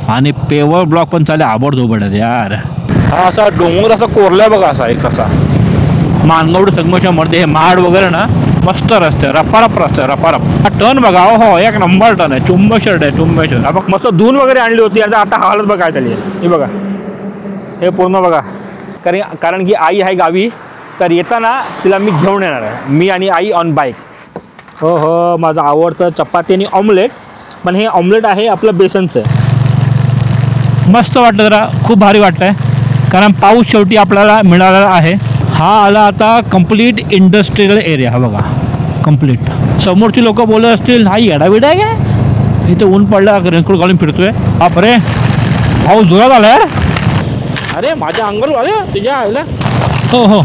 आणि paver block पण चाले आबडधोबड आहेत यार. हा असा डोंगर असा कोरलाय बघा, असा एक असा मानगवड संगमेश्वरमध्ये हे महाड वगैरे ना, मस्त रस्ते, रपारप रस्ते, रपारप. हा टर्न बघा, हो एक नंबर टर्न आहे. चुंबेश्वर आहे, चुंबेश्वर. हा बघ मस्त धून वगैरे आणली होती, आता हालत बघा काय झाली. हे बघा, हे पूर्ण बघा. कारण की आई आहे गावी, तर येताना तिला मी घेऊन येणार आहे, मी आणि आई ऑन बाईक. हो हो, माझं आवडतं चपाती आणि ऑमलेट. पण हे ऑमलेट आहे आपलं बेसनचं. मस्त वाटतं, जरा खूप भारी वाटतं आहे, कारण पाऊस शेवटी आपल्याला मिळालेला आहे. हा आला आता कंप्लीट इंडस्ट्रियल एरिया. हा बघा कंप्लीट. समोरची लोक बोलत असतील हा येडाबिडा आहे काय, इथे ऊन पडला, रेनकोट घालून फिरतोय. बापरे पाऊस जोरात आला यार. अरे माझ्या अंगावर आले तुझ्या आईला. हो हो,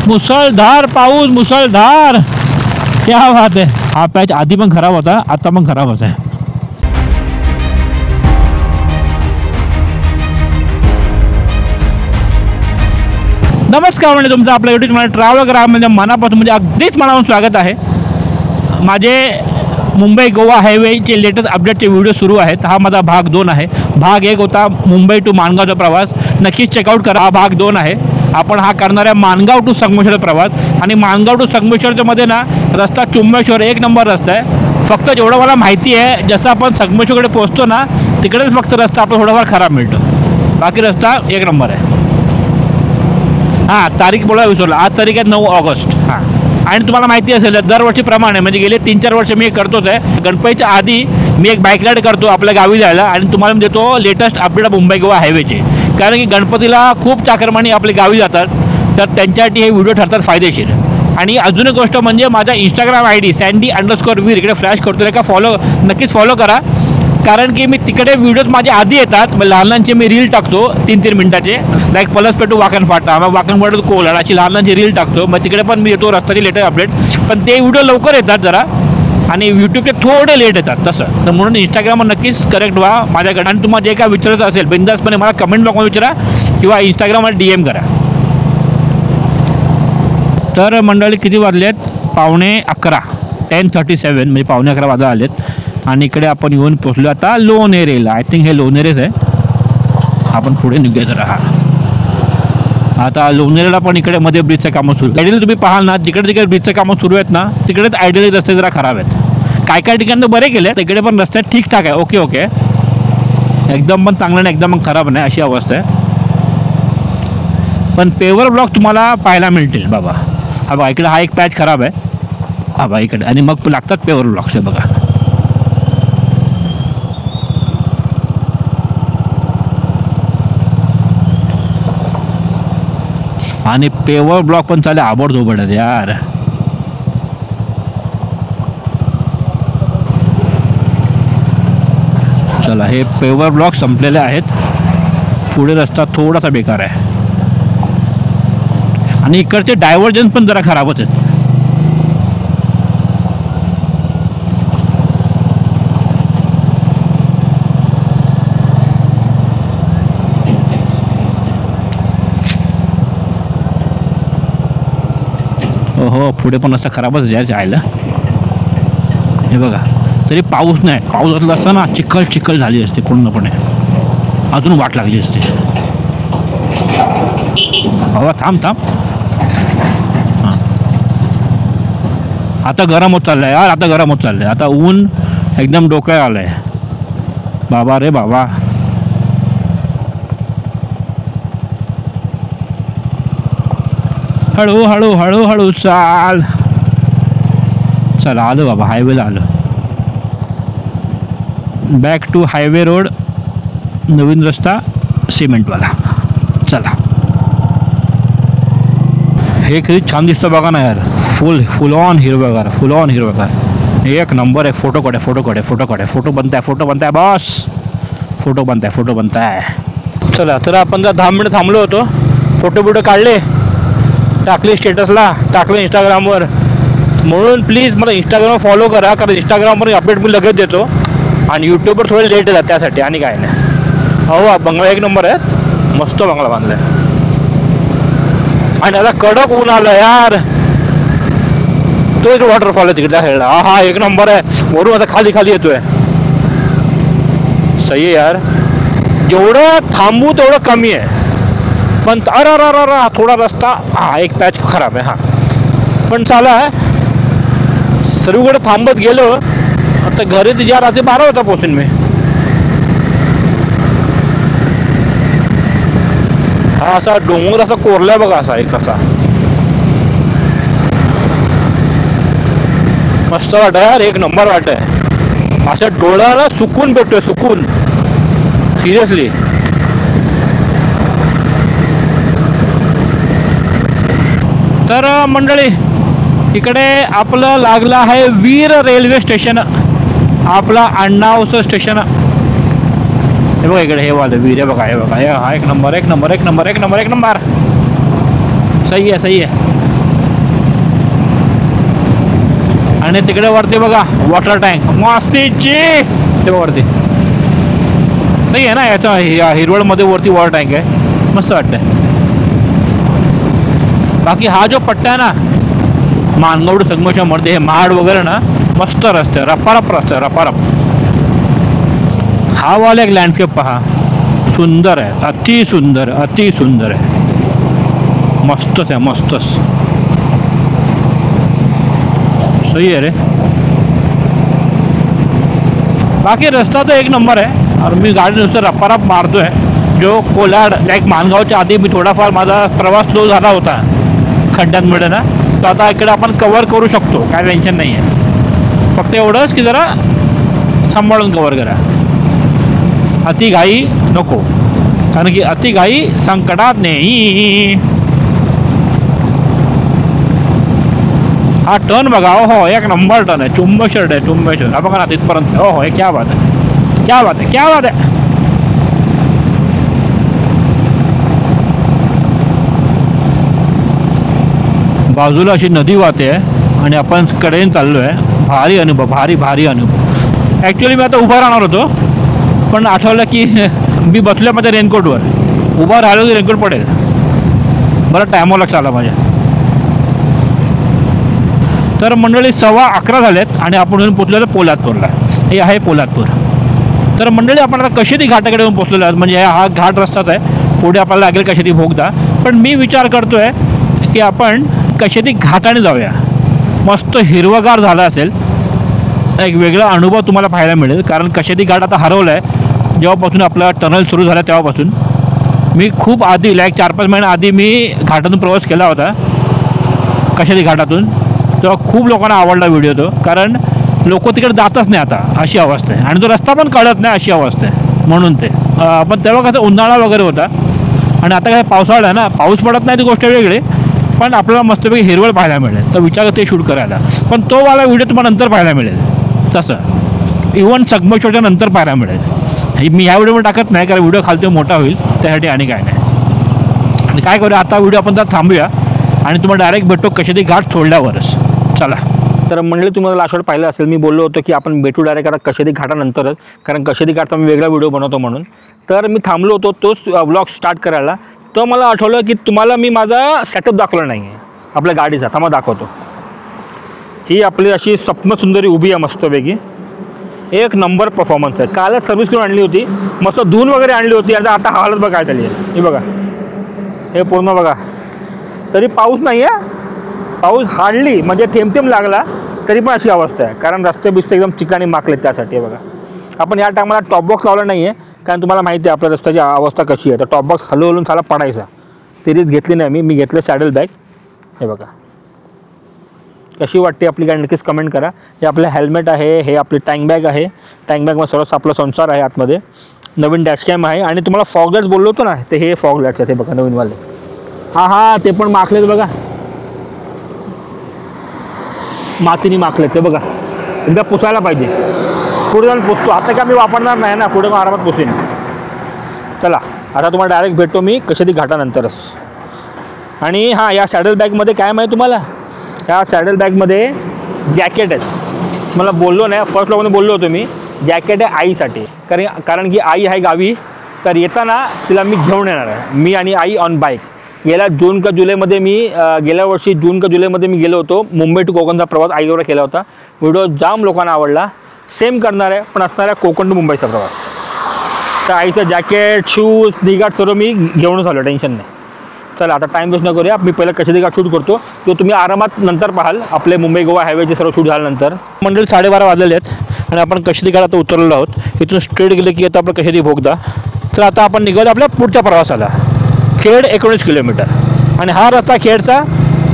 मुसळधार पाऊस, मुसळधार. क्या बात आहे. हा पॅच आधी पण खराब होता, आता पण खराबच आहे. नमस्कार म्हणजे तुमचं आपल्या यूट्यूब चॅनल ट्रॅव्हल करा म्हणजे मनापासून, म्हणजे अगदीच मनापासून स्वागत आहे. माझे मुंबई गोवा हायवेचे लेटेस्ट अपडेटचे व्हिडिओ सुरू आहेत. हा माझा भाग 2 आहे. भाग 1 होता मुंबई टू माणगावचा प्रवास, नक्कीच चेकआउट करा. हा भाग 2 आहे. आपण हा करणार आहे माणगाव टू संगमेश्वर प्रवास. आणि माणगाव टू संगमेश्वरच्या मध्ये ना रस्ता चुंबेश्वर एक नंबर रस्ता आहे. फक्त जेवढं मला माहिती आहे, जसं आपण संगमेश्वरकडे पोहोचतो ना तिकडेच फक्त रस्ता आपला थोडाफार खराब मिळतो, बाकी रस्ता एक नंबर आहे. हां, तारीख बोला विसरला, आज तारीख आहे 9 ऑगस्ट. हां, आणि तुम्हाला माहिती असेल दरवर्षीप्रमाणे म्हणजे गेले 3-4 वर्ष मी एक करतोच आहे. गणपतीच्या आधी मी एक बाईक राईड करतो आपल्या गावी जायला, आणि तुम्हाला मी देतो लेटेस्ट अपडेट मुंबई गोवा हायवेचे. कारण की गणपतीला खूप चाकरमानी आपल्या गावी जातात, तर त्यांच्यासाठी हे व्हिडिओ ठरतात फायदेशीर. आणि अजून एक गोष्ट म्हणजे माझा इंस्टाग्राम ID sandy_vir इकडे फ्लॅश करतो, का नक्कीच फॉलो करा. कारण की मी तिकडे व्हिडिओज माझे आधी येतात, मग लहान लहानचे मी रील टाकतो 3-3 मिनिटाचे, लाईक पलसपेटू वाकण फाटा, मग वाकणफाटा कोलाड अशी लहान लहानची रील टाकतो. मग तिकडे पण मी येतो रस्त्याची लेटेस्ट अपडेट, पण ते व्हिडिओ लवकर येतात जरा, आणि यूट्यूबचे थोडे लेट येतात तसं. तर म्हणून इंस्टाग्रामवर नक्कीच करेक्ट व्हा माझ्याकडे. आणि तुम्हाला जे काय विचारायचं असेल बिंदासपणे मला कमेंट बॉक्समध्ये विचारा किंवा इंस्टाग्रामवर DM करा. तर मंडळी किती वाजले आहेत? 11:15, 10:37 म्हणजे 11:15 वाजता आलेत. आणि इकडे आपण येऊन पोचलो आता लोणेरेला. आय थिंक हे लोणेरेच आहे. आपण पुढे निघूया जरा. आता लोणेरेला पण इकडे मध्ये ब्रिजचं कामं सुरू. आयडियल तुम्ही पाहाल ना, जिकडे तिकडे ब्रिजचं कामं सुरू आहेत ना, तिकडेच आयडियल रस्ते जरा खराब आहेत. काय ठिकाणी बरे केले, तिकडे पण रस्ते ठीकठाक आहे, ओके ओके, एकदम पण चांगलं नाही एकदम पण खराब नाही अशी अवस्था आहे. पण पेवर ब्लॉक तुम्हाला पाहायला मिळतील बाबा. हा बघा इकडे हा एक पॅच खराब आहे, हा बघा इकडे, आणि मग लागतात पेवर ब्लॉक्स. बघा आणि पेवर ब्लॉक पण चाले आबडधोबड आहेत यार. चला, हे पेवर ब्लॉक संपलेले आहेत. पुढे रस्ता थोडासा बेकार आहे, आणि इकडचे डायव्हर्जन्स पण जरा खराबच आहेत. हो, पुढे पण असं खराबच जायला. हे बघा, तरी पाऊस नाही. पाऊस असला असता ना चिखल चिखल झाली असते पूर्णपणे, अजून वाट लागली असते. बाबा थांब. हां, आता गरम होत चाललं आहे यार, आता गरम होत चाललं आहे. आता ऊन एकदम डोक्यात आलं आहे बाबा रे बाबा. हळू हळू चाल. चला आलो बाबा, हायवेला आलो. बॅक टू हायवे रोड, नवीन रस्ता सिमेंटवाला. चला, हे किती छान दिसतं बघा ना यार. फुल ऑन हिरवगार, फुल ऑन हिरवगार, एक नंबर आहे. फोटो काढे, फोटो बनताय बॉस, फोटो बनताय. चला, तर आपण जर 10 मिनिटं थांबलो होतो, फोटो काढले, टाकले स्टेटसला, टाकले इंस्टाग्रामवर. म्हणून प्लीज मला इंस्टाग्रामवर फॉलो करा, कारण इंस्टाग्रामवर अपडेट मी लगेच देतो, आणि यूट्यूबवर थोडे लेट येतात त्यासाठी, आणि काय नाही. हो, बंगला एक नंबर आहे, मस्त बंगला बांधलाय. आणि आता कडक ऊन आलं यार. तो एक वॉटरफॉल आहे तिकडे साईडला. हा एक नंबर आहे. वरून आता खाली येतोय. सही आहे यार. जेवढं थांबू तेवढं कमी आहे. पण अरा थोडा रस्ता हा एक पॅच खराब आहे. हा पण चला सर्वीकडे थांबत गेलो आता घरी तुझ्या रात्री 12 वाजता पोहोचेन मी. हा असा डोंगर असा कोरलाय बघा असा एक असा मस्त वाट आहे यार. एक नंबर वाट आहे. अशा डोळ्याला सुकून भेटतोय सुकून सिरियसली. तर मंडळी इकडे आपलं लागलं आहे वीर रेल्वे स्टेशन. आपला अण्णावचं स्टेशन हे बघा. इकडे हे वालं वीर आहे बघा. हे बघा हे हा एक नंबर एक नंबर एक नंबर एक नंबर एक नंबर. सही आहे सही आहे. आणि तिकडे वरती बघा वॉटर टँक मस्तीची ते बघा वरती. सही आहे ना. याचा हिरवळमध्ये वरती वॉटर टँक आहे. मस्त वाटतंय. बाकी हा जो पट्टा आहे ना मानगवड संगमेश्वर मध्ये हे महाड वगैरे ना मस्त रस्ते रपारप रस्ते रपारप. हा वाला एक लँडस्केप पहा सुंदर आहे. अति सुंदर अति सुंदर आहे. मस्तच आहे मस्तच. सही आहे रे. बाकी रस्ता तर एक नंबर आहे. और मी गाडी नुसतं रपारप मारतोय. जो कोलाड लाईक मानगावच्या आधी मी थोडाफार माझा प्रवास स्लो झाला होता खड्ड्यांमुळे ना. तर आता इकडे आपण कवर करू शकतो. काय टेन्शन नाही आहे. फक्त एवढंच की जरा सांभाळून कवर करा. अति घाई नको कारण की अति घाई संकटात नाही. हा टर्न बघा. हो एक नंबर टर्न आहे. चुंबेश्वर आहे चुंबेश्वर. हा बघा ना तिथपर्यंत. हो हे क्या बात आहे क्या बात आहे क्या बात आहे. बाजूला अशी नदी वाहते आहे आणि आपण कडेने चाललो आहे. भारी अनुभव भारी भारी अनुभव. ॲक्च्युली मी आता उभा राहणार होतो पण आठवलं की मी बसल्यामध्ये रेनकोटवर उभा राहिलो की रेनकोट पडेल. बरं टायमवर लक्ष आला माझ्या. तर मंडळी 11:15 झालेत आणि आपण येऊन पोचलेलो पोलादपूरला. हे आहे पोलादपूर. तर मंडळी आपण आता कशेदी घाटाकडे येऊन पोचलेलो आहोत. म्हणजे हा घाट रस्ताच आहे. पुढे आपल्याला लागेल कशेदी भोगदा. पण मी विचार करतोय की आपण कशेदी घाटाने जाऊया. मस्त हिरवगार झाला असेल. एक वेगळा अनुभव तुम्हाला पाहायला मिळेल. कारण कशेदी घाट आता हरवला आहे. जेव्हापासून आपला टनल सुरू झाला तेव्हापासून. मी खूप आधी लाईक 4-5 महिने आधी मी घाटातून प्रवास केला होता कशेदी घाटातून. तेव्हा खूप लोकांना आवडला व्हिडिओ तो. कारण लोक तिकडे जातच नाही आता अशी अवस्था आहे. आणि तो रस्ता पण कळत नाही अशी अवस्था आहे म्हणून ते. पण तेव्हा कसं उन्हाळा वगैरे होता आणि आता काय पावसाळा आहे ना. पाऊस पडत नाही ती गोष्ट वेगळी पण आपल्याला मस्तपैकी हिरवळ पाहायला मिळेल. तर विचार ते शूट करायला. पण तो वाला व्हिडिओ तुम्हाला नंतर पाहायला मिळेल. तसं इव्हन संगमेश्वरच्या नंतर पाहायला मिळेल. मी ह्या व्हिडिओमध्ये टाकत नाही कारण व्हिडिओ खालती मोठा होईल त्यासाठी आणि काय नाही. आणि काय करूया आता व्हिडिओ आपण तर थांबूया आणि तुम्हाला डायरेक्ट भेटतो कशेदी घाट सोडल्यावरच. चला. तर मंडळी तुम्हाला लास्ट पाहिलं असेल मी बोललो होतो की आपण भेटू डायरेक्ट आता कशेदी घाटानंतरच. कारण कशेदी घाटचा मी वेगळा व्हिडिओ बनवतो म्हणून. तर मी थांबलो होतो तोच व्लॉग स्टार्ट करायला. तर मला आठवलं की तुम्हाला मी माझा सेटअप दाखवला नाही आहे आपल्या गाडीचा. थांबा दाखवतो. ही आपली अशी स्वप्नसुंदरी उभी आहे मस्तपैकी. एक नंबर परफॉर्मन्स आहे. कालच सर्व्हिस करून आणली होती. मस्त धुवून वगैरे आणली होती. आता हालत बघा काय झाली आहे. हे बघा हे पूर्ण बघा. तरी पाऊस नाही आहे. पाऊस हार्डली म्हणजे थेंब लागला तरी पण अशी अवस्था आहे. कारण रस्ते बिस्ते एकदम चिकाणी माकलेत त्यासाठी. बघा आपण या टायमाला टॉप बॉक्स लावला नाही आहे कारण तुम्हाला माहिती आहे आपल्या रस्त्याची अवस्था कशी आहे. तर टॉप बॉक्स हलवून साला पडायचा. ती रिस्क घेतली नाही मी घेतलं सॅडल बॅग. हे बघा कशी वाटते आपली गाडी नक्कीच कमेंट करा. हे आपलं हेल्मेट आहे. हे आपली टँक बॅग आहे. टँक बॅगमध्ये सर्वच आपला संसार आहे आतमध्ये. नवीन डॅशकॅम आहे आणि तुम्हाला फॉग लाईट्स बोललो होतो ना ते हे फॉग लाईट्स आहेत. हे बघा नवीनवाले. हा ते पण माखलेत बघा. मातीने माखलेत ते बघा. एकदा पुसायला पाहिजे. पुढे जाऊन पुसतो. आता काय मी वापरणार नाही ना. पुढे मग आरामात पुसेन. चला आता तुम्हाला डायरेक्ट भेटतो मी कशेदी घाटानंतरच. आणि हां या सॅडल बॅगमध्ये काय माहिती तुम्हाला. त्या सॅडल बॅगमध्ये जॅकेट आहेत. मला बोललो नाही फर्स्ट लोकांनी बोललो होतो मी. जॅकेट आहे आईसाठी. कारण की आई आहे गावी. तर येताना तिला मी घेऊन येणार आहे. मी आणि आई ऑन बाईक. गेल्या जून का जुलैमध्ये मी गेल्या वर्षी जून का जुलैमध्ये मी गेलो होतो. मुंबई टू कोकणचा प्रवास आईवर केला होता. व्हिडिओ जाम लोकांना आवडला. सेम करणार आहे पण असणार आहे कोकण टू मुंबईचा प्रवास. तर आईचं जॅकेट शूज निघाट सर्व मी घेऊनच आलो, टेन्शन नाही. चला आता टाईम वेस्ट न करूया, मी पहिलं कशी घाट शूट करतो तो तुम्ही आरामात नंतर पाहाल. आपले मुंबई गोवा हायवेचे सर्व शूट झाल्यानंतर. मंडळी 12:30 वाजलेले आहेत आणि आपण कशी घाट आता उतरलेलो आहोत. इथून स्ट्रेट गेले की आता आपलं कशी भोगदा. तर आता आपण निघालो आपल्या पुढच्या प्रवासाला. खेड 19 किलोमीटर आणि हा रस्ता खेडचा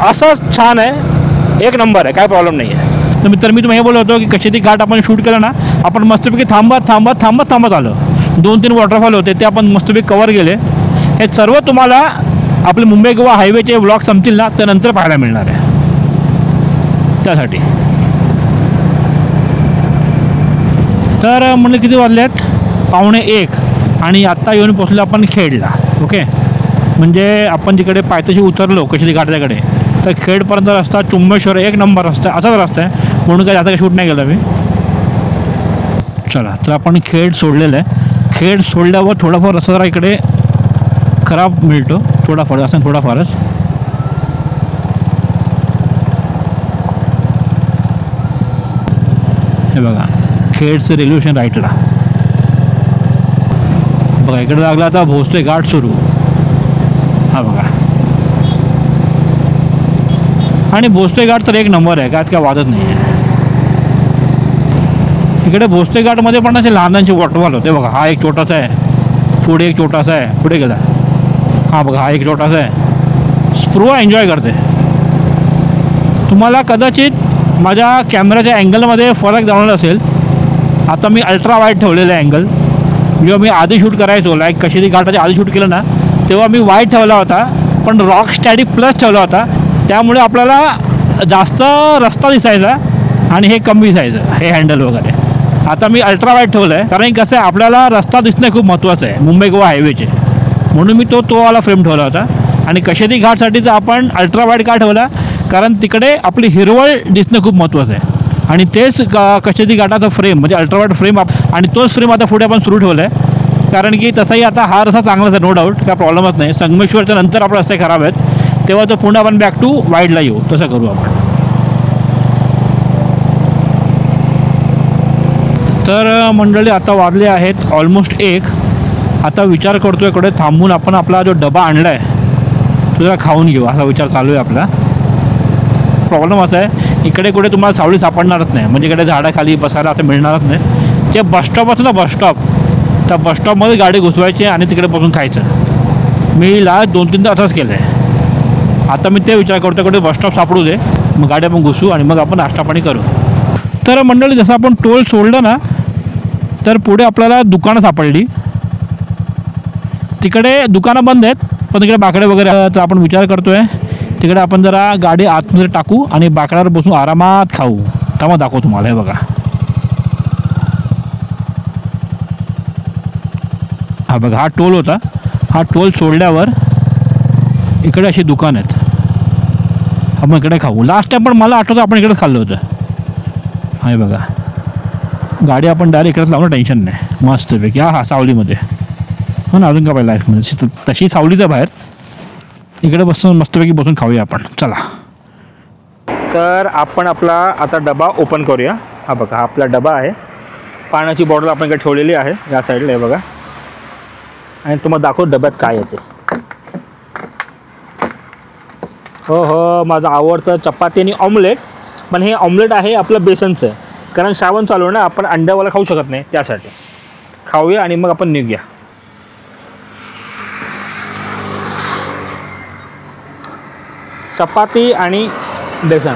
असाच छान आहे, एक नंबर आहे, काय प्रॉब्लेम नाही आहे. तर मी तुम्हाला हे बोलत होतो की कशी घाट आपण शूट केलं ना, आपण मस्तपैकी थांबत आलो. 2-3 वॉटरफॉल होते ते आपण मस्तपैकी कवर केले. हे सर्व तुम्हाला आपले मुंबई गोवा हायवेचे व्लॉग संपतील ना तर नंतर पाहायला मिळणार आहे. त्यासाठी तर म्हणजे किती वाजले आहेत, 12:45 आणि आत्ता येऊन पोचलो आपण खेडला. ओके, म्हणजे आपण जिकडे पायथ्याशी उतरलो कशी घाटाच्याकडे तर खेडपर्यंत रस्ता चुंबेश्वर एक नंबर रस्ता, असाच रस्ता आहे, म्हणून काही आता काही शूट नाही केलं मी. चला तर आपण खेड सोडलेलं आहे. खेड सोडल्यावर थोडाफार रस्ता जरा इकडे खराब मिळतो, थोडाफार असं थोडाफारच. हे बघा खेडचं रेल्वे स्टेशन राईटला बघा, इकडे लागला आता भोसले घाट सुरू. हा बघा, आणि भोसले घाट तर एक नंबर आहे, काय वादच नाही आहे. इकडे भोसले घाटमध्ये पण असे लहानांचे वॉटरफॉल होते बघा. हा एक छोटासा आहे, पुढे एक छोटासा आहे, पुढे गेला. हा बघा, हा एक छोटासा आहे. स्प्रुवा एन्जॉय करते. तुम्हाला कदाचित माझ्या कॅमेराच्या अँगलमध्ये फरक जाणवला असेल. आता मी अल्ट्रा वाईड ठेवलेलं आहे अँगल. जेव्हा मी आधी शूट करायचो लाईक कशी घाटाच्या आधी शूट केलं ना तेव्हा मी वाईड ठेवला होता, पण रॉक स्टॅडी प्लस ठेवला होता. त्यामुळे आपल्याला जास्त रस्ता दिसायचा आणि हे कमी दिसायचं, हे हँडल वगैरे. आता मी अल्ट्रा वाईड ठेवलं आहे, कारण कसं आहे आपल्याला रस्ता दिसणं खूप महत्त्वाचं आहे मुंबई गोवा हायवेचे, म्हणून मी तो वाला फ्रेम ठेवला होता. आणि कशेदी घाटसाठी तर आपण अल्ट्रा वाईड का ठेवला, कारण तिकडे आपली हिरवळ दिसणं खूप महत्त्वाचं आहे. आणि तेच कशेदी घाटाचा फ्रेम म्हणजे अल्ट्रा वाईड फ्रेम, आणि तोच फ्रेम आता पुढे आपण सुरू ठेवला आहे. कारण की तसाही आता हा रस्ता चांगलाच आहे, नो डाऊट, काय प्रॉब्लेमच नाही. संगमेश्वरच्या नंतर आपले रस्ते खराब आहेत, तेव्हा तो पुन्हा आपण बॅक टू वाईडला येऊ, तसं करू आपण. तर मंडळी आता वाजले आहेत ऑलमोस्ट 1. आता विचार करतो आहे इकडे थांबून आपण आपला जो डबा आणला आहे तो जरा खाऊन घेऊ, असा विचार चालू आहे आपला. प्रॉब्लेम असा आहे इकडे कुठे तुम्हाला सावली सापडणारच नाही, म्हणजे इकडे झाडाखाली बसायला असं मिळणारच नाही. ते बसस्टॉप असतं ना, बसस्टॉप, त्या बसस्टॉपमध्ये गाडी घुसवायची आणि तिकडे बसून खायचं. मी लास्ट 2-3 तास असंच केलं आहे. आता मी ते विचार करतो कुठे बसस्टॉप सापडू दे, मग गाडी आपण घुसू आणि मग आपण नाश्ता पाणी करू. तर मंडळी जसं आपण टोल सोडलं ना तर पुढे आपल्याला दुकानं सापडली. तिकडे दुकानं बंद आहेत, पण तिकडे बाकडे वगैरे. तर आपण विचार करतो आहे तिकडे आपण जरा गाडी आतमध्ये टाकू आणि बाकड्यावर बसून आरामात खाऊ. त्यामुळे दाखवतो तुम्हाला. हे बघा, हा बघा, हा टोल होता. हा टोल सोडल्यावर इकडे अशी दुकान आहेत, आपण इकडे खाऊ. लास्ट टाईम पण मला आठवतं आपण इकडेच खाल्लं होतं. हा बघा, गाडी आपण डायरेक्ट इकडेच लावणं, टेन्शन नाही, मस्तपैकी. हा सावलीमध्ये हो ना, अजून का पाहिजे लाईफमध्ये तशी सावलीचं बाहेर. इकडे बसून मस्तपैकी बसून खाऊया आपण. चला, तर आपण आपला आता डबा ओपन करूया. हा बघा, हा आपला डबा आहे. पाण्याची बॉटल आपण इकडे ठेवलेली आहे या साईडला, हे बघा. आणि तुम्हाला दाखवतो डब्यात काय येते. हो, माझं आवडतं चपाती आणि ऑमलेट. पण हे ऑमलेट आहे आपलं बेसनचं, कारण श्रावण चालू आहे ना, आपण अंड्यावाला खाऊ शकत नाही, त्यासाठी खाऊया आणि मग आपण निघूया. चपाती आणि बेसन,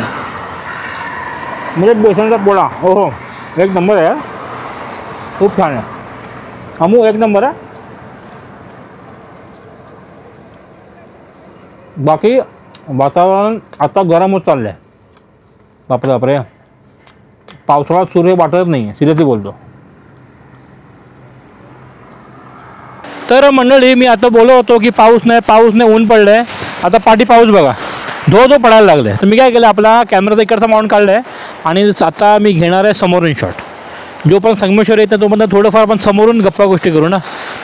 म्हणजे बेसनचा पोळा. हो, एक नंबर आहे, खूप छान आहे. अमू एक नंबर आहे. बाकी वातावरण आता गरम होत चाललं आहे. बापरे, पावसाळ्यात सूर्य वाटत नाही आहे, सिरियसली बोलतो. तर मंडळी मी आता बोलत होतो की पाऊस नाही, ऊन पडलं आहे. आता पाठी पाऊस बघा, धो पडायला लागलं आहे. तर मी काय केलं, आपला कॅमेराचा इकडचा माउंट काढला आहे आणि आता मी घेणार आहे समोरून शॉट. जो पण संगमेश्वर येतं तो पण थोडंफार आपण समोरून गप्पा गोष्टी करू ना,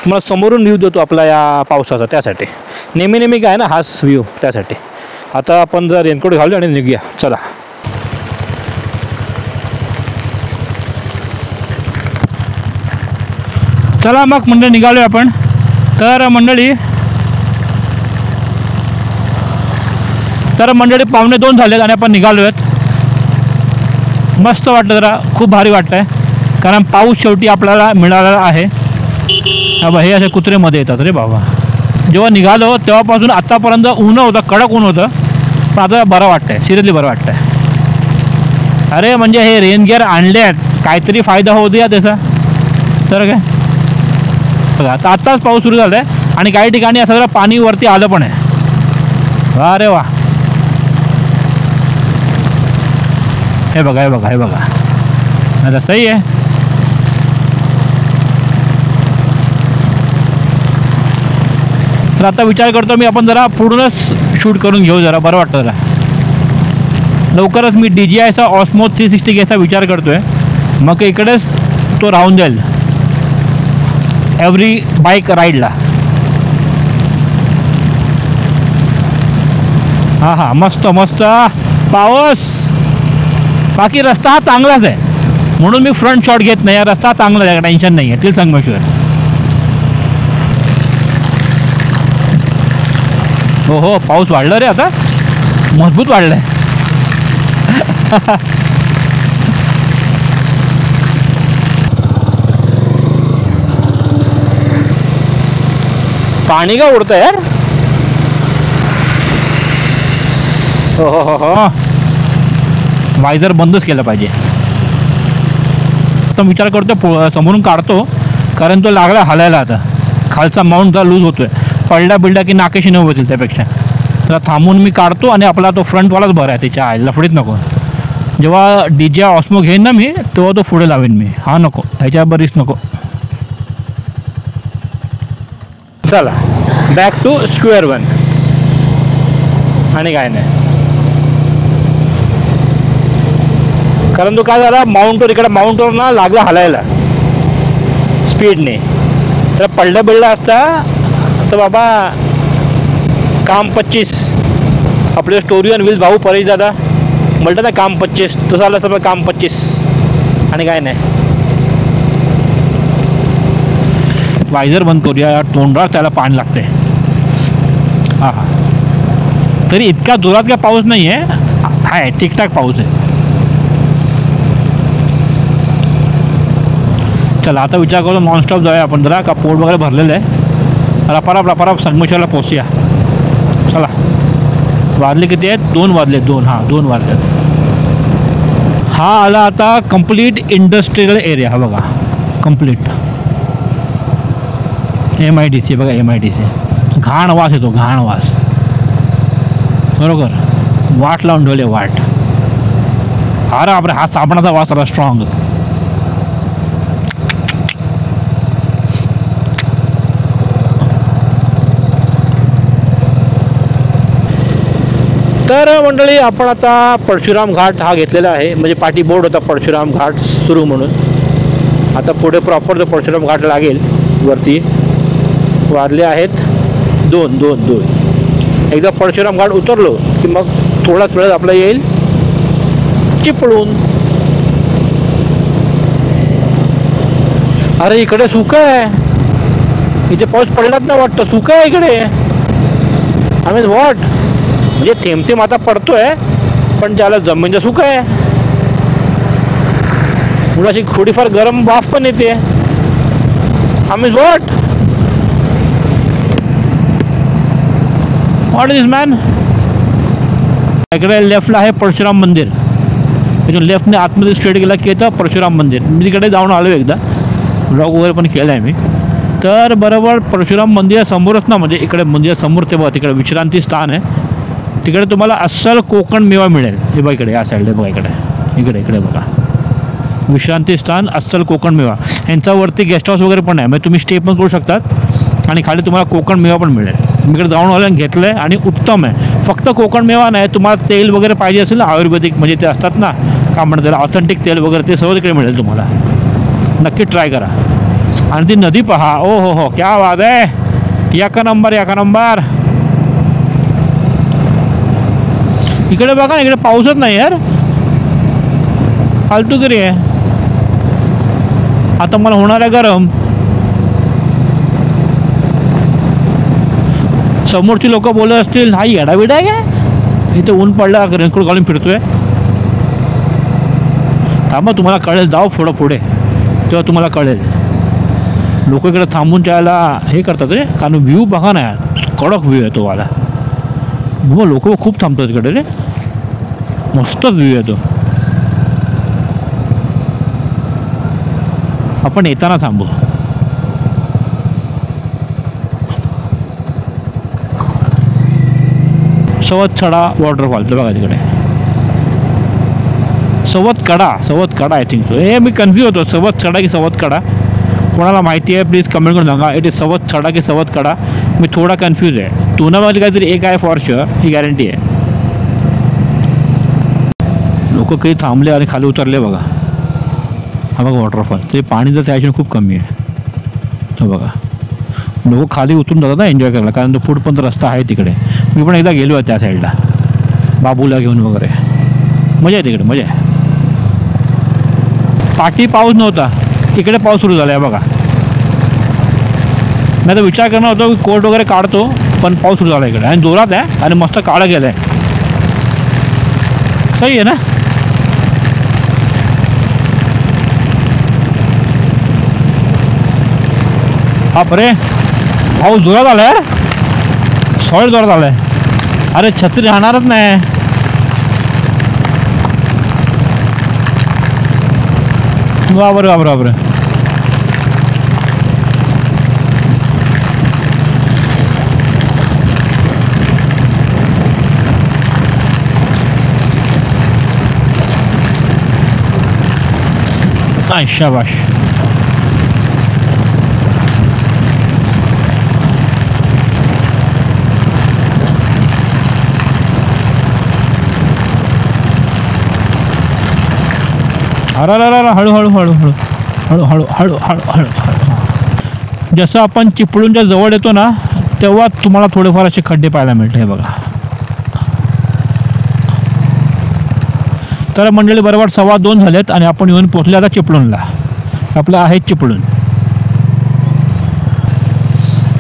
तुम्हाला समोरून व्ह्यू देतो आपला या पावसाचा. त्यासाठी नेहमी काय ना हाच व्ह्यू, त्यासाठी. आता आपण जर रेनकोट घालू आणि निघूया. चला, चला मग मंडळी निघालो आपण. तर मंडळी 1:45 झालेत आणि आपण निघालो आहेत. मस्त वाटतं, जरा खूप भारी वाटतं आहे, कारण पाऊस शेवटी आपल्याला मिळालेला आहे. बाबा हे असे कुत्रेमध्ये येतात रे बाबा. जेव्हा निघालो तेव्हापासून आत्तापर्यंत ऊन होतं, कडक ऊन होतं, पण आता बरं वाटतं आहे, सिरियसली बरं वाटतं आहे. अरे म्हणजे हे रेन गिअर आणले आहेत, काहीतरी फायदा होऊ द्या त्याचा. तर काय बघा, आता आत्ताच पाऊस सुरू झाला आहे आणि काही ठिकाणी असं जरा पाणी वरती आलं पण आहे. वा रे वा. हे बघा हे बघा हे बघा, आता सही आहे. तर आता विचार करतो मी आपण जरा पूर्णच शूट करून घेऊ, जरा बरं वाटतं. जरा लवकरच मी DJIचा ऑस्मो 360 घ्यायचा विचार करतो आहे. मग इकडेच तो राहून जाईल एव्हरी बाईक राईडला. हां हां, मस्त मस्त पाऊस. बाकी रस्ता हा चांगलाच आहे, म्हणून मी फ्रंट शॉट घेत नाही. रस्ता चांगला आहे, टेन्शन नाही आहे. तिल संगमेश्वर. हो हो, पाऊस वाढला रे आता, मजबूत वाढला आहे. पाणी का उडतं यार. हो हो हो हो, वायझर बंदच केलं पाहिजे. तर विचार करतो समोरून काढतो, कारण तो लागला हलायला. आता खालचा माउंट जरा लूज होतोय, पडला बिडला की नाकेशी न होतील त्यापेक्षा. तर थांबून मी काढतो आणि आपला तो फ्रंटवालाच बरा आहे, त्याच्या लफडीत नको. जेव्हा DJI ऑस्मो घेईन ना मी, तेव्हा तो पुढे लावेन मी. हा नको, ह्याच्या बरीच नको. चला बॅक टू स्क्वेअर वन. आणि काय नाही, कारण तो काय झाला, माउंटवर इकडे माउंटवर ना लागला हलायला स्पीडने. तर पडलं बिडलं असता तर बाबा काम 25. आपले स्टोरी ऑन व्हील्स भाऊ परेश दादा म्हणतात ना, काम 25. तसं आलं सगळं काम 25. आणि काय नाही. वायझर बंद करूया, तोंडावर त्याला पाणी लागते. हां हां, तरी इतका जोरात काय पाऊस नाही आहे, ठीकठाक पाऊस आहे. चला आता विचार करू नॉनस्टॉप जाऊया आपण जरा, का पोट वगैरे भरलेलं आहे. रपारप संगमेश्वरला पोचूया. चला, वाजले किती आहेत? 2 वाजले. 2, हां 2 वाजले. हा आला आता कंप्लीट इंडस्ट्रियल एरिया. हा बघा कंप्लीट MIDC. बघा MIDC. घाण वास येतो, घाण वास. बरोबर, वाट लावून ठेवले वाट. अरे आपला हा साबणाचा वास आला स्ट्रॉंग. तर मंडळी आपण आता परशुराम घाट हा घेतलेला आहे. म्हणजे पाठी बोर्ड होता परशुराम घाट सुरू म्हणून. आता पुढे प्रॉपर जो परशुराम घाट लागेल वरती. वाजले आहेत 2. एकदा परशुराम घाट उतरलो की मग थोडाच वेळात आपला येईल चिपळूण. अरे इकडे सुकं आहे, इथे पाऊस पडलाच नाही वाटतं. सुकं आहे इकडे. आय मीन व्हॉट, म्हणजे थेंब आता पडतोय पण त्याला जमीन सुकं आहे. थोडीशी थोडीफार गरम वाफ पण येते. I mean what is this man. इकडे लेफ्टला आहे परशुराम मंदिर. त्याच्या लेफ्टने आतमध्ये स्ट्रेट गेला की येतं परशुराम मंदिर. मी तिकडे जाऊन आलो एकदा, ब्लॉग वगैरे पण केला आहे मी. तर बरोबर परशुराम मंदिरासमोरच ना, म्हणजे इकडे मंदिरासमोर ते बघा तिकडे विश्रांती स्थान आहे. तिकडे तुम्हाला अस्सल कोकण मेवा मिळेल. हे बघा इकडे, या साईडला बघा, इकडे बघा विश्रांती स्थान अस्सल कोकण मेवा. यांच्यावरती गेस्ट हाऊस वगैरे पण आहे, म्हणजे तुम्ही स्टे पण करू शकतात आणि खाली तुम्हाला कोकण मेवा पण मिळेल. मी इकडे जाऊन आलं, घेतलं आहे आणि उत्तम आहे. फक्त कोकण मेवा नाही, तुम्हाला तेल वगैरे पाहिजे असेल ना आयुर्वेदिक, म्हणजे ते असतात ना का म्हणतात त्याला, ऑथेंटिक तेल वगैरे, ते सर्व तिकडे मिळेल तुम्हाला. नक्की ट्राय करा. आणि ती नदी पहा, ओ हो हो, क्या बात आहे. एका नंबर. इकडे बघा, इकडे पाऊसच नाही यार, फालतूगिरी आहे. आता मला होणार आहे गरम. समोरची लोक बोलत असतील हा येडाबिडा आहे काय, इथे ऊन पडला रेनकोट घालून फिरतोय. थांबा तुम्हाला कळेल, जाऊ थोडं पुढे तेव्हा तुम्हाला कळेल. लोक इकडे थांबून जायला हे करतात रे, कारण व्ह्यू बघा ना, कडक व्ह्यू आहे तो वाला. मग लोक खूप थांबतात इकडे रे, मस्त व्ह्यू आहे तो. आपण येताना थांबू. सवतकडा वॉटरफॉल बघा तिकडे, सवतकडा आय थिंक सो. हे मी कन्फ्यूज होतो, सवतकडा की सवतकडा. कोणाला माहिती आहे प्लीज कमेंट करून सांगा, इट इज सवतकडा की सवतकडा. मी थोडा कन्फ्यूज आहे. दोनामध्ये काहीतरी एक आहे फॉर शुअर, ही गॅरंटी आहे. लोक काही थांबले आणि खाली उतरले बघा. हा बघा वॉटरफॉल, ते पाणी जर त्याच्याने खूप कमी आहे. तो बघा लोक खाली उतरून जातात ना एन्जॉय करायला, कारण तो पुढं पण रस्ता आहे तिकडे. मी पण एकदा गेलो आहे त्या साईडला बाबूला घेऊन वगैरे. मजा आहे तिकडे, मजा आहे. पाठी पाऊस नव्हता, इकडे पाऊस सुरू झाला आहे बघा. मी आता विचार करणार होतो की कोट वगैरे काढतो, पण पाऊस सुरू झाला इकडे आणि जोरात आहे आणि मस्त काळं गेलं आहे. सही आहे ना. बापरे पाऊस जोरात आला यार, सॉलिड जोरात आला आहे. अरे छत्री राहणारच नाही. बापरे शाबाश. अरे हळू. जसं आपण चिपळूणच्या जवळ येतो ना, तेव्हा तुम्हाला थोडेफार असे खड्डे पाहायला मिळते. हे बघा. तर मंडळी बरोबर 2:15 झालेत आणि आपण येऊन पोहोचले आता चिपळूणला. आपलं आहे चिपळूण.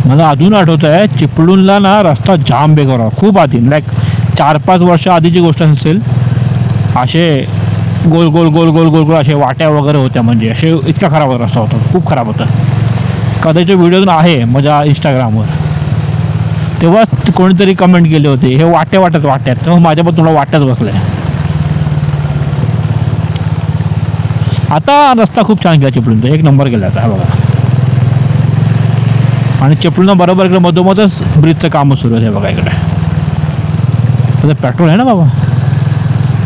मला अजून आठवत आहे चिपळूणला ना रस्ता जाम बेकार होता खूप आधी, लाईक 4-5 वर्ष आधीची गोष्ट असेल. असे गोल असे वाट्या वगैरे होत्या, म्हणजे असे इतका खराब रस्ता होता, खूप खराब होता. कदाचित व्हिडिओ आहे माझ्या इंस्टाग्रामवर. तेव्हा कोणीतरी कमेंट केले होते हे वाट्यात, तेव्हा माझ्याबद्दल थोडा वाट्यात बसलं आहे. आता रस्ता खूप छान केला चिपळूणचा, एक नंबर केला आता बघा. आणि चिपळूणा बरोबर इकडे मधोमधच ब्रिजचं कामं सुरू आहे. बघा इकडे आता पेट्रोल आहे ना बाबा,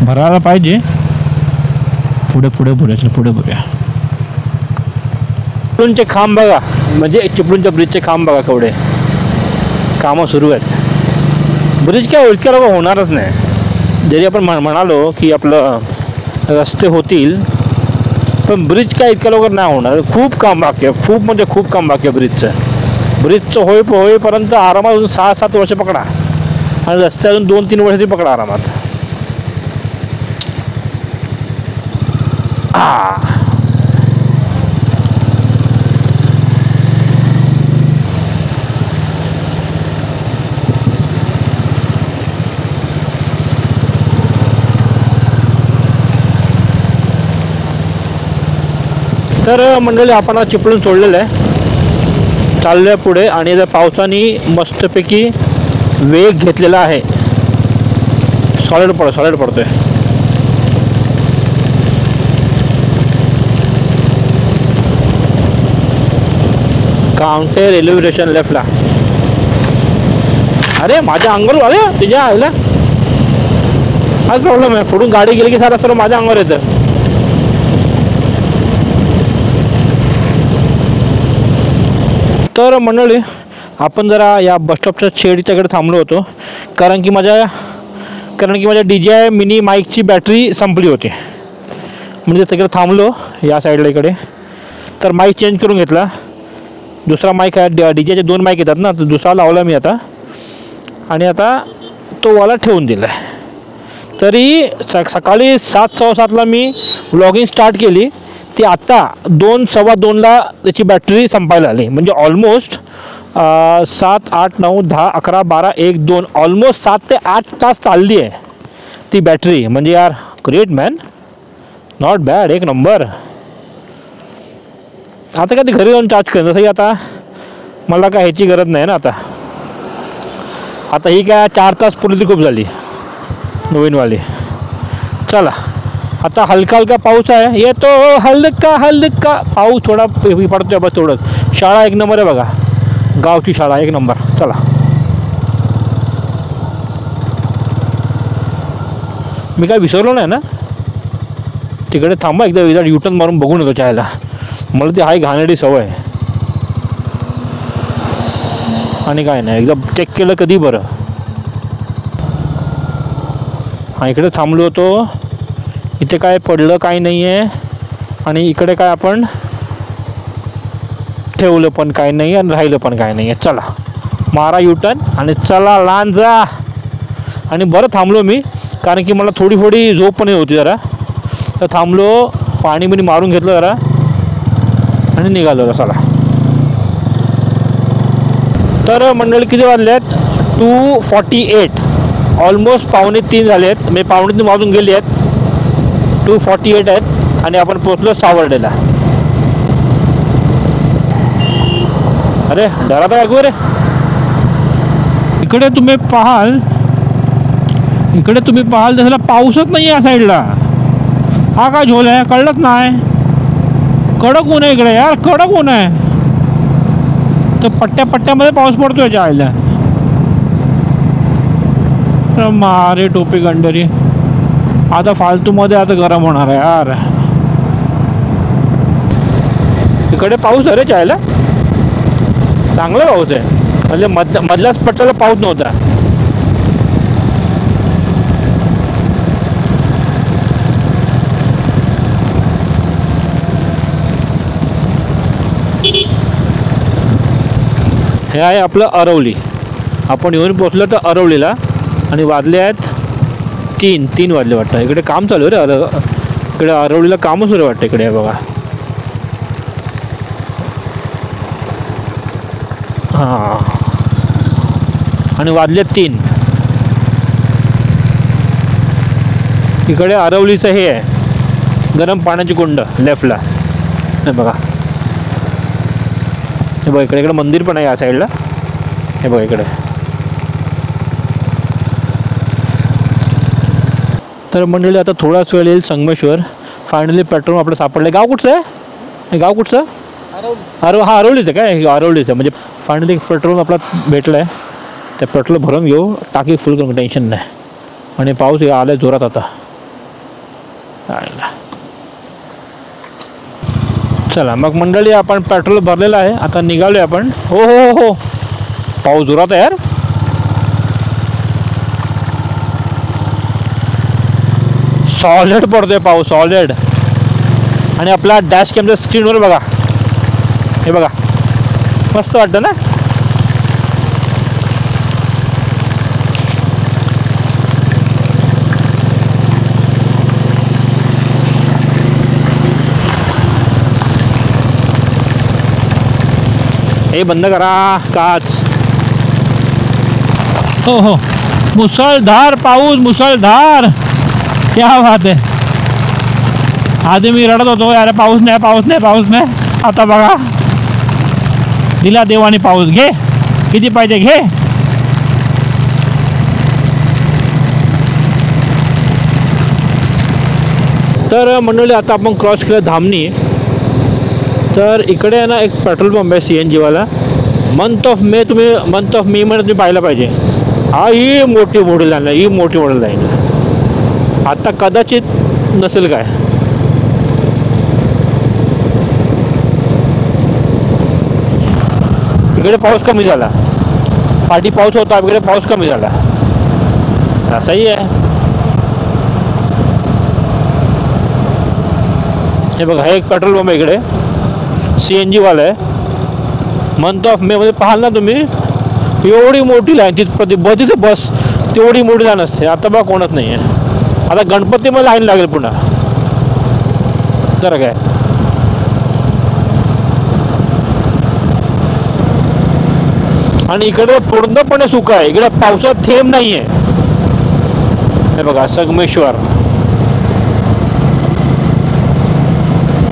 भरायला पाहिजे. पुढे चिपळूणचे खांब बघा, म्हणजे चिपळूणच्या ब्रिजचे खांब बघा केवढे कामं सुरू आहेत. ब्रिज काय इतक्या लोक होणारच नाही. जरी आपण म्हणालो की आपलं रस्ते होतील, पण ब्रिज काय इतक्या लवकर नाही होणार. खूप काम बाकी आहे, खूप काम बाकी आहे ब्रिजचं होईपर्यंत आरामात अजून 6-7 वर्ष पकडा, आणि रस्ते अजून 2-3 वर्ष तरी पकडा आरामात. तर मंडळी आपण चिपळूण सोडलेलं आहे, चाललं आहे पुढे. आणि त्या पावसाने मस्तपैकी वेग घेतलेला आहे. सॉलिड पडतोय. काउंटे रेल्वे स्टेशन लेफ्टला. अरे माझ्या अंगावर आले तुझ्या आईला, हाच प्रॉब्लेम आहे. पुढून गाडी गेली की सारा सर्व माझ्या अंगावर येतं. तर मंडळी आपण जरा या बसस्टॉपच्या शेडच्याकडे थांबलो होतो, कारण की माझ्या DJI मिनी माईकची बॅटरी संपली होती. म्हणजे तिकडे थांबलो या साईडला इकडे. तर माईक चेंज करून घेतला, दुसरा माईक आहे. DJIचे 2 माईक येतात ना, तर दुसरा लावला मी आता, आणि आता तो वाला ठेवून दिला आहे. तरी सकाळी 7-7:15ला मी व्लॉगिंग स्टार्ट केली, ती आत्ता 2-2:15ला त्याची बॅटरी संपायला आली. म्हणजे ऑलमोस्ट 7, 8, 9, 10, 11, 12, 1, 2 ऑलमोस्ट 7 ते 8 तास चालली आहे ती बॅटरी. म्हणजे यार ग्रेट मॅन, नॉट बॅड, एक नंबर. आता काय ते घरी जाऊन चार्ज करेन, तसंही आता मला काय ह्याची गरज नाही ना. आता ही काय 4 तास पुरली खूप झाली नवीनवाली. चला आता हलका हलका पाऊस आहे, येतो हलका हलका पाऊस, थोडा पडतोय बस थोडंच. शाळा एक नंबर आहे बघा, गावची शाळा एक नंबर. चला मी काय विसरलो नाही ना. तिकडे थांबा एकदा युटर्न मारून बघून येतो चायला. मला ती हाय घाणेरडी सवय. आणि काय नाही, एकदा चेक केलं कधी बरं. हा इकडे थांबलो होतो, इथे काय पडलं काही नाही आहे. आणि इकडे काय आपण ठेवलं पण काय नाही आणि राहिलं पण काय नाही आहे. चला मारा युटर्न आणि चला लांजा. आणि बरं थांबलो मी, कारण की मला थोडी झोप पण होती जरा. तर थांबलो, पाणी बिणी मारून घेतलं जरा आणि निघालो. चला तर मंडळी किती वाजले आहेत? 2:48, ऑलमोस्ट 2:45 झाले आहेत. म्हणजे 2:45 वाजून गेली आहेत, 2:48 आहेत. आणि आपण पोचलो सावर्डेला. अरे डरा तर ऐकू रे. इकडे तुम्ही पाहाल तसला पाऊसच नाही या साईडला. हा काय झोल आहे कळलंच नाही. कडक ऊन आहे इकडे यार, कडक ऊन आहे. तर पट्ट्यामध्ये पाऊस पडतोय जायला. मारे टोपी गंडरी. आता फालतूमध्ये आता गरम होणार आहे यार. इकडे पाऊस आहे रे चायला, चांगला पाऊस आहे. म्हणजे मधल्याच पट्ट्याला पाऊस नव्हता. हे आहे आपलं अरवली. आपण येऊन पोचलो तर अरवलीला. आणि वाजले आहेत 3 वाजले वाटतं. इकडे काम चालू आहे रे, इकडे अरवलीला कामच सुरू वाटतं इकडे. बघा हां, आणि वाजले 3. इकडे अरवलीचं हे आहे गरम पाण्याची कुंड लेफ्टला. हे बघा, हे बघा इकडे मंदिर पण आहे या साईडला. हे बघा इकडे. तर मंडळी आता थोडाच वेळ येईल संगमेश्वर. फायनली पेट्रोल आपलं सापडलं. गाव कुठचं आहे हे? गाव कुठचं? हा अरवलीचं काय? अरवलीचं. म्हणजे फायनली पेट्रोल आपला भेटलं आहे. त्या पेट्रोल भरून घेऊ, टाकी फुल करून, टेन्शन नाही. आणि पाऊस आला आहे जोरात आता. चला मग मंडळी आपण पेट्रोल भरलेलं आहे, आता निघालो आहे आपण. हो हो हो, पाऊस जोरात आहे यार. सॉलिड पडतोय पाऊस, सॉलिड. आणि आपला डॅश कॅमच्या स्क्रीनवर बघा, हे बघा मस्त वाटतं ना. हे बंद करा काच. हो हो, मुसळधार पाऊस, मुसळधार. क्या बात आहे. आधी मी रडत होतो यार, पाऊस नाही. आता बघा दिला देवाने पाऊस. घे किती पाहिजे घे. तर मंडळी आता आपण क्रॉस केलं धामणी. तर इकडे आहे ना एक पेट्रोल पंप आहे CNG वाला. मंथ ऑफ मे मध्ये तुम्ही पाहिलं पाहिजे. ही मोठी मॉडेल लाईन. आता कदाचित नसेल काय. इकडे पाऊस कमी झाला. पाठी पाऊस होता, इकडे पाऊस कमी झाला. असंही आहे. हे बघा, हे एक पेट्रोल पंप आहे इकडे, CNG वाला आहे. मंथ ऑफ मे मध्ये पाहाल ना तुम्ही, एवढी मोठी लाईन. तिथं बस तेवढी मोठी लाईन असते. आता बघा कोणच नाही आहे. आता गणपतीमध्ये लाईन लागेल पुन्हा जरा काय. आणि इकडे पूर्णपणे सुकं आहे, इकडे पावसात थेंब नाही आहे. हे बघा संगमेश्वर.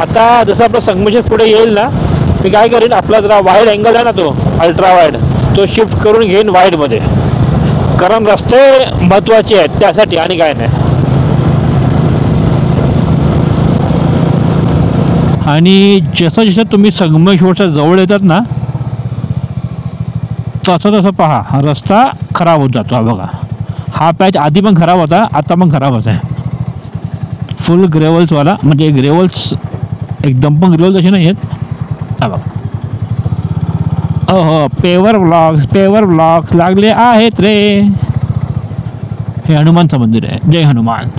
आता जसं आपलं संगमेश्वर पुढे येईल ना, मी काय करेन, आपला जरा वाईड अँगल आहे ना तो अल्ट्रा वाईड, तो शिफ्ट करून घेईन वाईडमध्ये, कारण रस्ते महत्त्वाचे आहेत त्यासाठी आणि काय नाही. आणि जसं जसं तुम्ही संगमेश्वरच्या जवळ येतात ना, तसं तसं पहा रस्ता खराब होत जातो. हा बघा, हा पॅच आधी पण खराब होता, आता पण खराबच आहे. फुल ग्रेवल्सवाला, म्हणजे ग्रेवल्स एकदम पण ग्रेवल्स असे नाही आहेत. हा बघा, हो पेवर ब्लॉक्स लागले आहेत रे. हे हनुमानचं मंदिर आहे. जय हनुमान.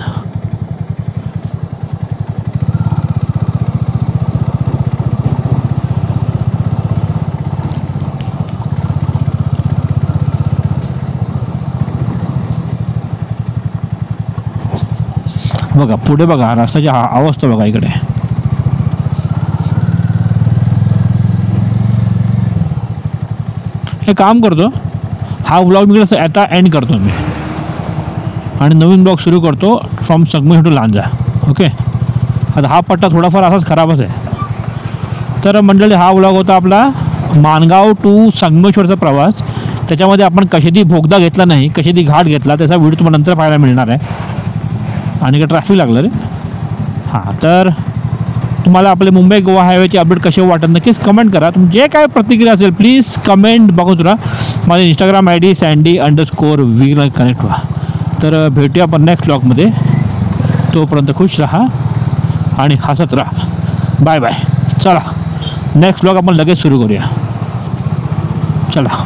बघा पुढे बघा रस्त्याची अवस्था बघा इकडे. हे काम करतो, हा व्लॉग मी आता एंड करतो मी आणि नवीन ब्लॉग सुरू करतो from Sangameshwar to Lanja. Okay, आता हा पट्टा थोडाफार असाच खराबच आहे. तर मंडळी, हा व्लॉग होता आपला माणगाव टू संगमेश्वरचा प्रवास. त्याच्यामध्ये आपण कशेदी भोगदा घेतला नाही, कशेदी घाट घेतला, त्याचा व्हिडिओ तुम्हाला नंतर पाहायला मिळणार आहे. आणि काय ट्रॅफिक लागलं रे. हां, तर तुम्हाला आपले मुंबई गोवा हायवेचे अपडेट कसे वाटत नक्कीच कमेंट करा. जे काय प्रतिक्रिया असेल प्लीज कमेंट बघत राहा. माझे इंस्टाग्राम ID sandy_v कनेक्ट व्हा. तर भेटूया आपण नेक्स्ट व्लॉगमध्ये. तोपर्यंत खुश राहा आणि हसत राहा. Bye bye. चला नेक्स्ट व्लॉग आपण लगेच सुरू करूया. चला.